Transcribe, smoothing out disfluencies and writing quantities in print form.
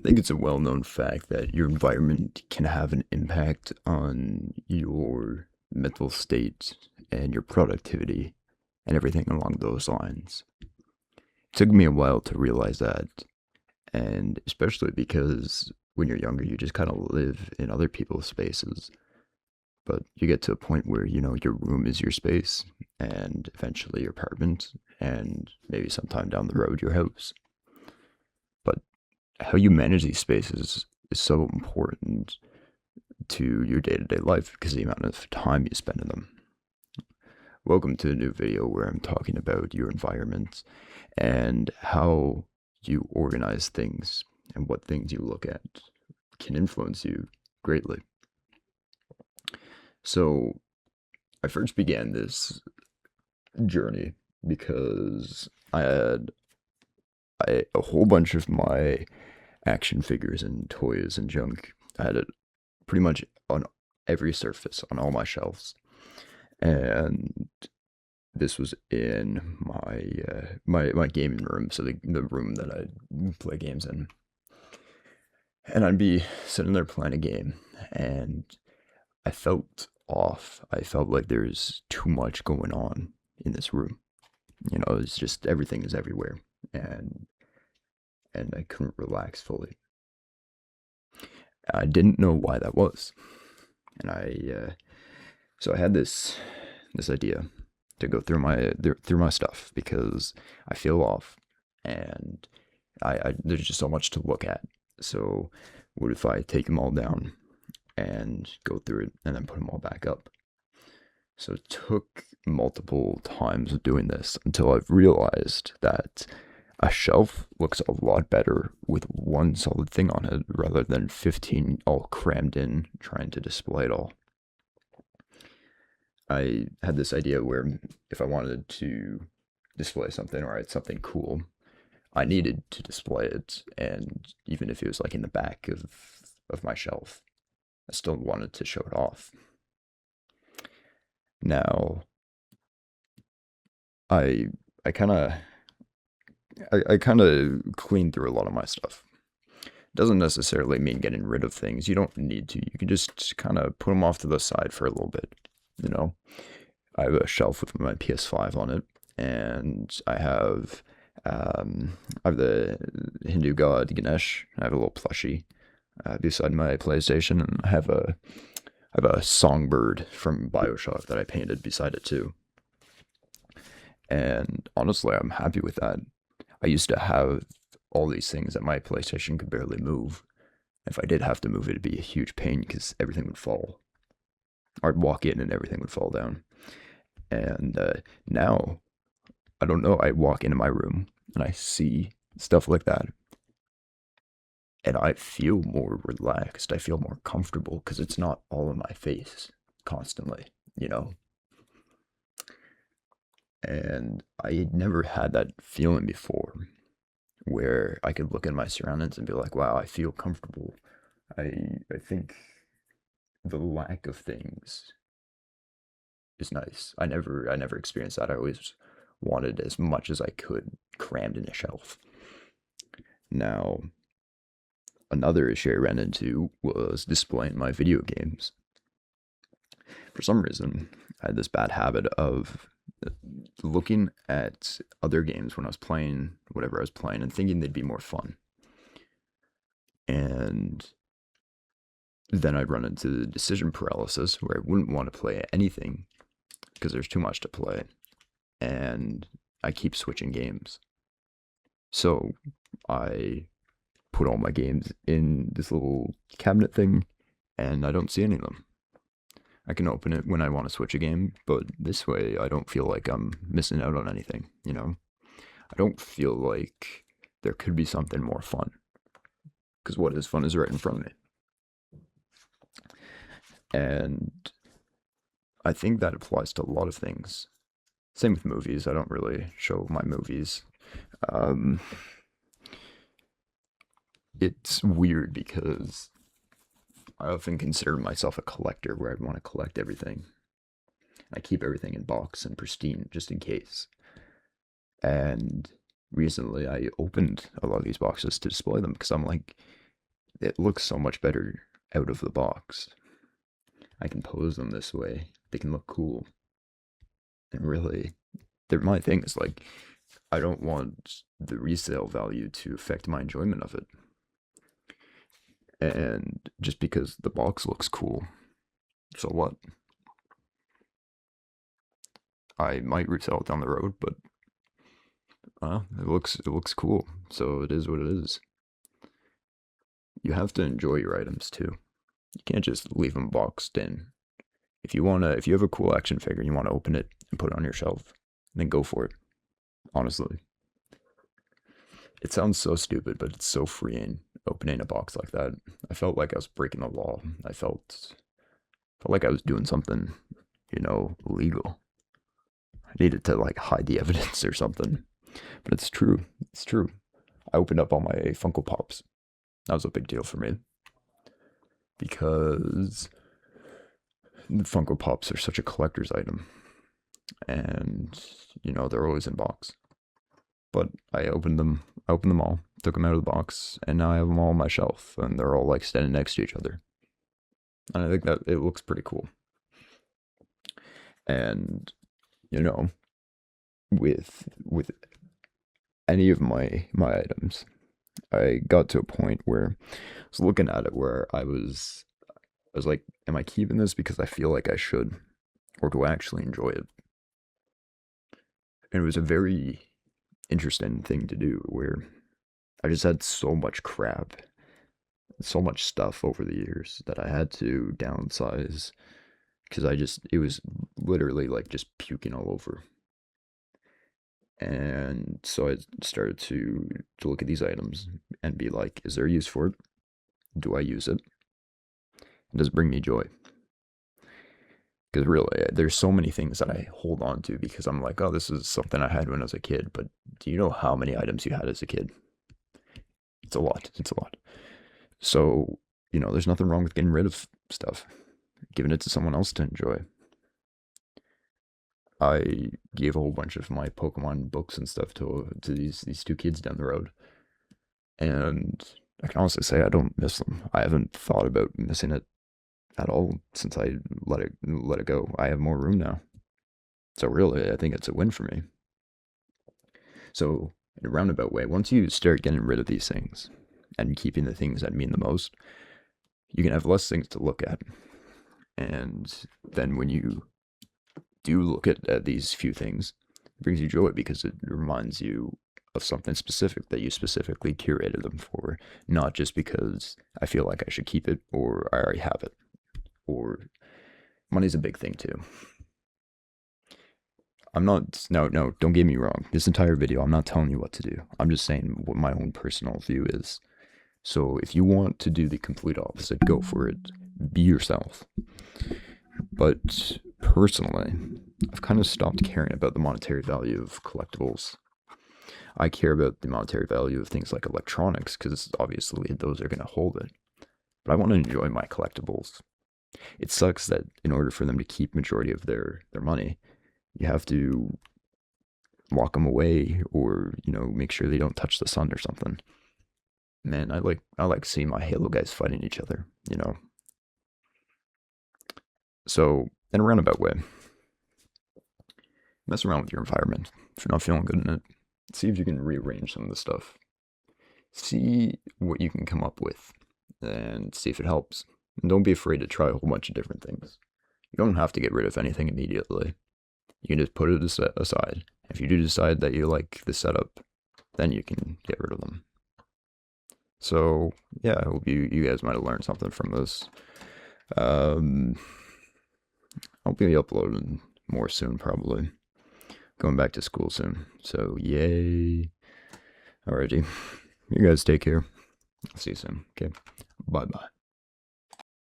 think it's a well-known fact that your environment can have an impact on your mental state and your productivity and everything along those lines. It took me a while to realize that, and especially because when you're younger, you just kind of live in other people's spaces. But you get to a point where, your room is your space, and eventually your apartment, and maybe sometime down the road, your house. But how you manage these spaces is so important to your day-to-day life because of the amount of time you spend in them. Welcome to a new video where I'm talking about your environment and how you organize things and what things you look at can influence you greatly. So I first began this journey because I had a whole bunch of my action figures and toys and junk. I had it pretty much on every surface, on all my shelves. And this was in my gaming room, so the room that I play games in. And I'd be sitting there playing a game, and I felt off. I felt like there's too much going on in this room. It's just everything is everywhere, and I couldn't relax fully. I didn't know why that was, and so I had this idea to go through my stuff because I feel off, and I there's just so much to look at. So what if I take them all down and go through it and then put them all back up? So it took multiple times of doing this until I've realized that a shelf looks a lot better with one solid thing on it rather than 15 all crammed in trying to display it all. I had this idea where if I wanted to display something or I had something cool, I needed to display it, and even if it was like in the back of my shelf, I still wanted to show it off. Now, I kind of I kind of cleaned through a lot of my stuff. Doesn't necessarily mean getting rid of things. You don't need to. You can just kind of put them off to the side for a little bit. I have a shelf with my PS5 on it, and I have the Hindu god Ganesh. I have a little plushie beside my PlayStation, and I have a songbird from BioShock that I painted beside it too. And honestly, I'm happy with that. I used to have all these things that my PlayStation could barely move. If I did have to move it, it'd be a huge pain because everything would fall. I'd walk in and everything would fall down. And now, I don't know, I walk into my room and I see stuff like that. And I feel more relaxed. I feel more comfortable because it's not all in my face constantly, And I had never had that feeling before where I could look at my surroundings and be like, wow, I feel comfortable. I think the lack of things is nice. I never experienced that. I always wanted as much as I could crammed in a shelf. Now, another issue I ran into was displaying my video games. For some reason, I had this bad habit of looking at other games when I was playing whatever I was playing and thinking they'd be more fun. And then I'd run into the decision paralysis where I wouldn't want to play anything because there's too much to play. And I keep switching games. So I put all my games in this little cabinet thing, and I don't see any of them. I can open it when I want to switch a game, but this way I don't feel like I'm missing out on anything, I don't feel like there could be something more fun, because what is fun is right in front of me. And I think that applies to a lot of things. Same with movies. I don't really show my movies. It's weird because I often consider myself a collector where I want to collect everything. I keep everything in box and pristine just in case. And recently I opened a lot of these boxes to display them because I'm like, it looks so much better out of the box. I can pose them this way. They can look cool. And really, they're my things. Like, I don't want the resale value to affect my enjoyment of it. And just because the box looks cool, so what? I might resell it down the road, but it looks cool. So it is what it is. You have to enjoy your items too. You can't just leave them boxed in. If you have a cool action figure and you want to open it and put it on your shelf, then go for it. Honestly, it sounds so stupid, but it's so freeing opening a box like that. I felt like I was breaking the law. I felt like I was doing something, illegal. I needed to like hide the evidence or something. But it's true. It's true. I opened up all my Funko Pops. That was a big deal for me. Because the Funko Pops are such a collector's item. And, they're always in box. But I opened them all, took them out of the box, and now I have them all on my shelf. And they're all like standing next to each other. And I think that it looks pretty cool. And, with any of my items, I got to a point where I was looking at it where I was like, am I keeping this because I feel like I should, or do I actually enjoy it? And it was a very interesting thing to do where I just had so much crap, so much stuff over the years that I had to downsize because it was literally like just puking all over. And so I started to look at these items and be like, is there a use for it? Do I use it? And does it bring me joy? Because really, there's so many things that I hold on to because I'm like, oh, this is something I had when I was a kid. But do you know how many items you had as a kid? It's a lot. It's a lot. So, there's nothing wrong with getting rid of stuff, giving it to someone else to enjoy. I gave a whole bunch of my Pokemon books and stuff to these two kids down the road, and I can honestly say I don't miss them. I haven't thought about missing it at all since I let it go. I have more room now, so really, I think it's a win for me. So, in a roundabout way, once you start getting rid of these things and keeping the things that mean the most, you can have less things to look at, and then when you do look at these few things, it brings you joy because it reminds you of something specific that you specifically curated them for, not just because I feel like I should keep it or I already have it. Or money's a big thing too. No, don't get me wrong. This entire video, I'm not telling you what to do. I'm just saying what my own personal view is. So if you want to do the complete opposite, go for it. Be yourself. But personally, I've kind of stopped caring about the monetary value of collectibles. I care about the monetary value of things like electronics because obviously those are going to hold it. But I want to enjoy my collectibles. It sucks that in order for them to keep majority of their money, you have to lock them away or, make sure they don't touch the sun or something. Man, I like seeing my Halo guys fighting each other, So, in a roundabout way, mess around with your environment. If you're not feeling good in it, see if you can rearrange some of the stuff. See what you can come up with and see if it helps. And don't be afraid to try a whole bunch of different things. You don't have to get rid of anything immediately. You can just put it aside. If you do decide that you like the setup, then you can get rid of them. So, yeah, I hope you guys might have learned something from this. I'll be uploading more soon, probably. Going back to school soon. So, yay. Alrighty. You guys take care. I'll see you soon. Okay. Bye-bye.